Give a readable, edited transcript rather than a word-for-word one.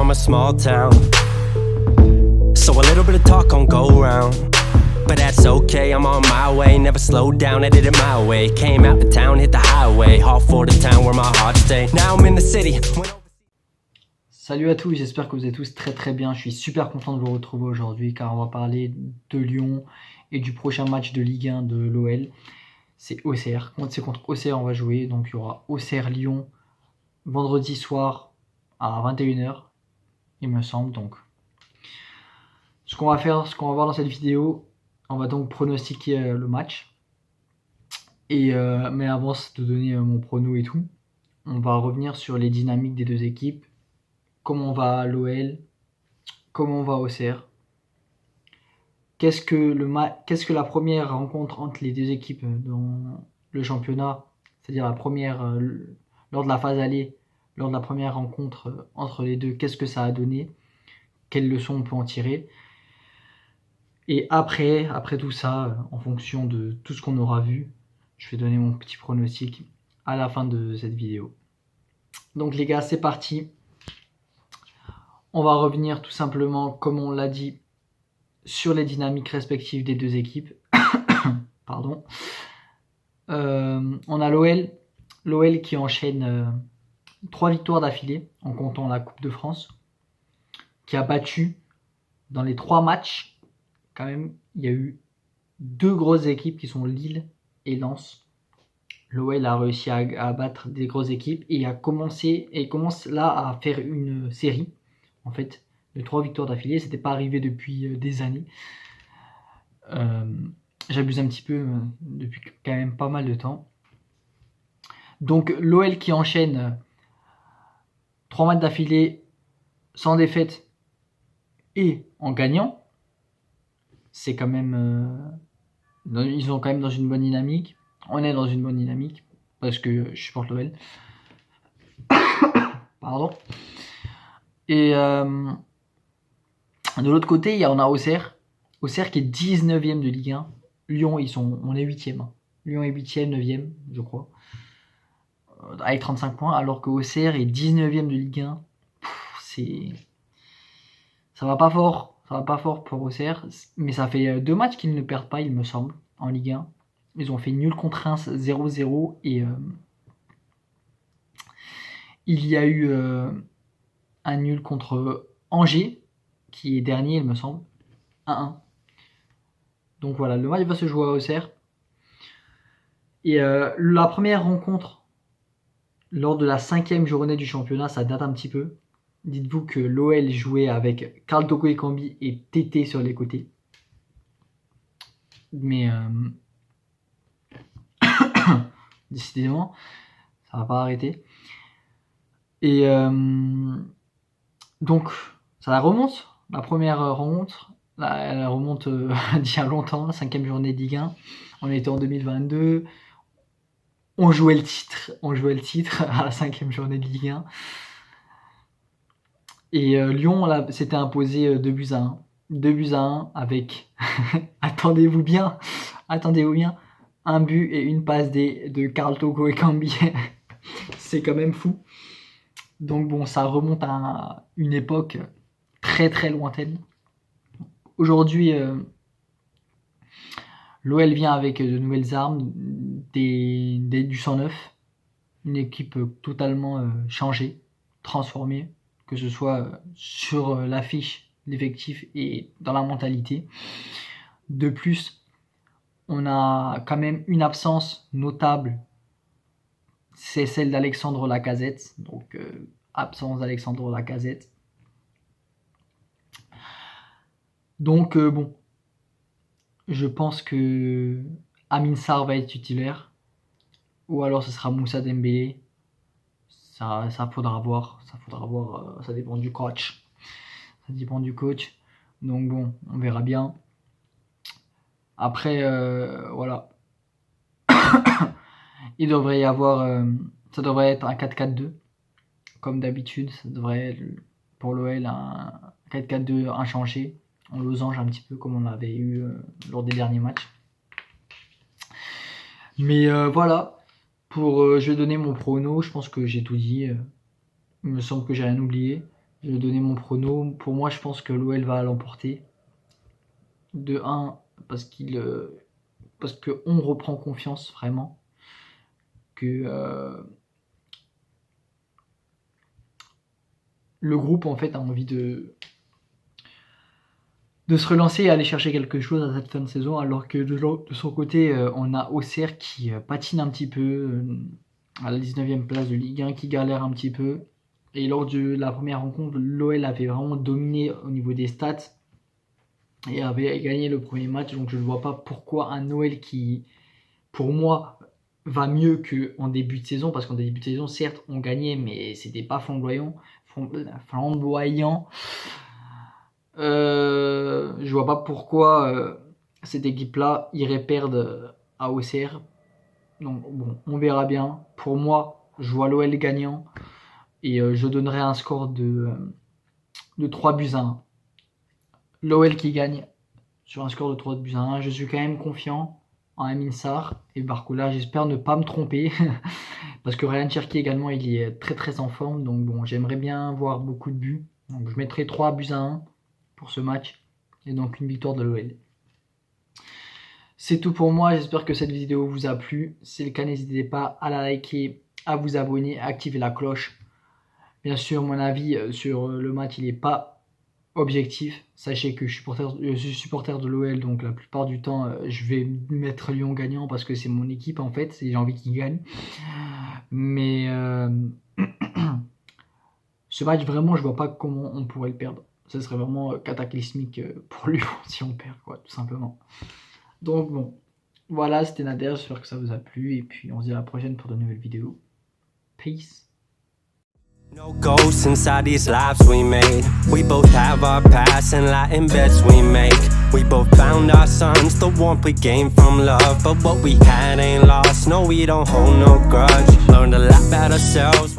from a small town, so a little bit of talk gon' go round. But that's okay, I'm on my way, never slow down, I did it my way. Came out the town, hit the highway, all for the town where my heart stay. Now I'm in the city. Salut à tous, j'espère que vous êtes tous très bien. Je suis super content de vous retrouver aujourd'hui car on va parler de Lyon et du prochain match de Ligue 1 de l'OL. C'est Auxerre. C'est contre Auxerre on va jouer. Donc il y aura Auxerre-Lyon vendredi soir à 21h, il me semble. Donc ce qu'on va voir dans cette vidéo, on va donc pronostiquer le match. Mais avant de donner mon prono et tout, on va revenir sur les dynamiques des deux équipes. Comment va l'OL, comment va Auxerre, qu'est-ce que la première rencontre entre les deux équipes dans le championnat, c'est-à-dire la première, lors de la phase aller, lors de la première rencontre entre les deux, qu'est-ce que ça a donné, quelles leçons on peut en tirer. Et après tout ça, en fonction de tout ce qu'on aura vu, je vais donner mon petit pronostic à la fin de cette vidéo. Donc les gars, c'est parti. On va revenir tout simplement, comme on l'a dit, sur les dynamiques respectives des deux équipes. Pardon. On a l'OL qui enchaîne 3 victoires d'affilée, en comptant la Coupe de France, qui a battu dans les 3 matchs, quand même, il y a eu 2 grosses équipes qui sont Lille et Lens. L'OL a réussi à battre des grosses équipes et commence là à faire une série. En fait, de 3 victoires d'affilée, c'était pas arrivé depuis des années. J'abuse un petit peu depuis quand même pas mal de temps. Donc l'OL qui enchaîne 3 matchs d'affilée sans défaite et en gagnant, c'est quand même ils sont quand même dans une bonne dynamique. On est dans une bonne dynamique parce que je supporte l'OL. Pardon. Et de l'autre côté, on a Auxerre. Auxerre qui est 19e de Ligue 1. Lyon, on est 8e. Lyon est 8e, 9e, je crois. Avec 35 points. Alors que Auxerre est 19e de Ligue 1. Ça va pas fort. Ça va pas fort pour Auxerre. Mais ça fait 2 matchs qu'ils ne perdent pas, il me semble, en Ligue 1. Ils ont fait nul contre Reims 0-0. Et il y a eu un nul contre Angers, qui est dernier, il me semble, 1-1. Donc voilà, le match va se jouer à Auxerre. Et la première rencontre, lors de la 5e journée du championnat, ça date un petit peu. Dites-vous que l'OL jouait avec Karl Toko Ekambi et Tété sur les côtés. Mais décidément, ça va pas arrêter. Et donc, ça remonte, la première rencontre. Elle remonte d'il y a longtemps, 5e journée de Ligue 1. On était en 2022. On jouait le titre à la 5e journée de Ligue 1. Et Lyon s'était imposé 2 buts à 1. 2 buts à 1 avec, attendez-vous bien, un but et une passe de Karl Toko Ekambi. C'est quand même fou. Donc bon, ça remonte à une époque très très lointaine. Aujourd'hui, l'OL vient avec de nouvelles armes, du sang neuf, une équipe totalement changée, transformée, que ce soit sur l'affiche, l'effectif et dans la mentalité. De plus, on a quand même une absence notable, c'est celle d'Alexandre Lacazette. Donc absence d'Alexandre Lacazette. Donc bon, je pense que Amin Sarr va être titulaire, ou alors ce sera Moussa Dembélé. Ça faudra voir, ça dépend du coach. Donc bon, on verra bien. Après, voilà. Il devrait y avoir, ça devrait être un 4-4-2, comme d'habitude. Ça devrait être pour l'OL un 4-4-2 inchangé, en losange un petit peu comme on l'avait eu lors des derniers matchs. Mais voilà, je vais donner mon prono. Je pense que j'ai tout dit. Il me semble que j'ai rien oublié. Je vais donner mon prono. Pour moi, je pense que l'OL va l'emporter. De 1, parce qu'on reprend confiance vraiment. Que le groupe en fait a envie de se relancer et aller chercher quelque chose à cette fin de saison, alors que de son côté, on a Auxerre qui patine un petit peu à la 19e place de Ligue 1, qui galère un petit peu. Et lors de la première rencontre, l'OL avait vraiment dominé au niveau des stats et avait gagné le premier match. Donc je ne vois pas pourquoi un OL qui, pour moi, va mieux qu'en début de saison, parce qu'en début de saison, certes, on gagnait, mais c'était pas flamboyant. Je vois pas pourquoi cette équipe-là irait perdre à Auxerre. Donc bon, on verra bien. Pour moi, je vois l'OL gagnant et je donnerai un score de 3 buts à 1. L'OL qui gagne sur un score de 3 buts à 1. Je suis quand même confiant en Amin Sarr et Barcola. J'espère ne pas me tromper parce que Ryan Cherki également, il est très très en forme. Donc bon, j'aimerais bien voir beaucoup de buts. Donc je mettrai 3 buts à 1 pour ce match et donc une victoire de l'OL. C'est tout pour moi, j'espère que cette vidéo vous a plu. Si c'est le cas, n'hésitez pas à la liker, à vous abonner, à activer la cloche. Bien sûr, mon avis sur le match, il n'est pas objectif. Sachez que je suis supporter de l'OL, donc la plupart du temps, je vais mettre Lyon gagnant parce que c'est mon équipe en fait, et j'ai envie qu'il gagne. Mais ce match, vraiment, je vois pas comment on pourrait le perdre. Ce serait vraiment cataclysmique pour Lyon si on perd, quoi, tout simplement. Donc bon, voilà, c'était Nader, j'espère que ça vous a plu, et puis on se dit à la prochaine pour de nouvelles vidéos. Peace. No ghosts inside these lives we made. We both have our past and Latin bets we make. We both found our sons, the warmth we gained from love. But what we had ain't lost, no, we don't hold no grudge. Learned a lot about ourselves.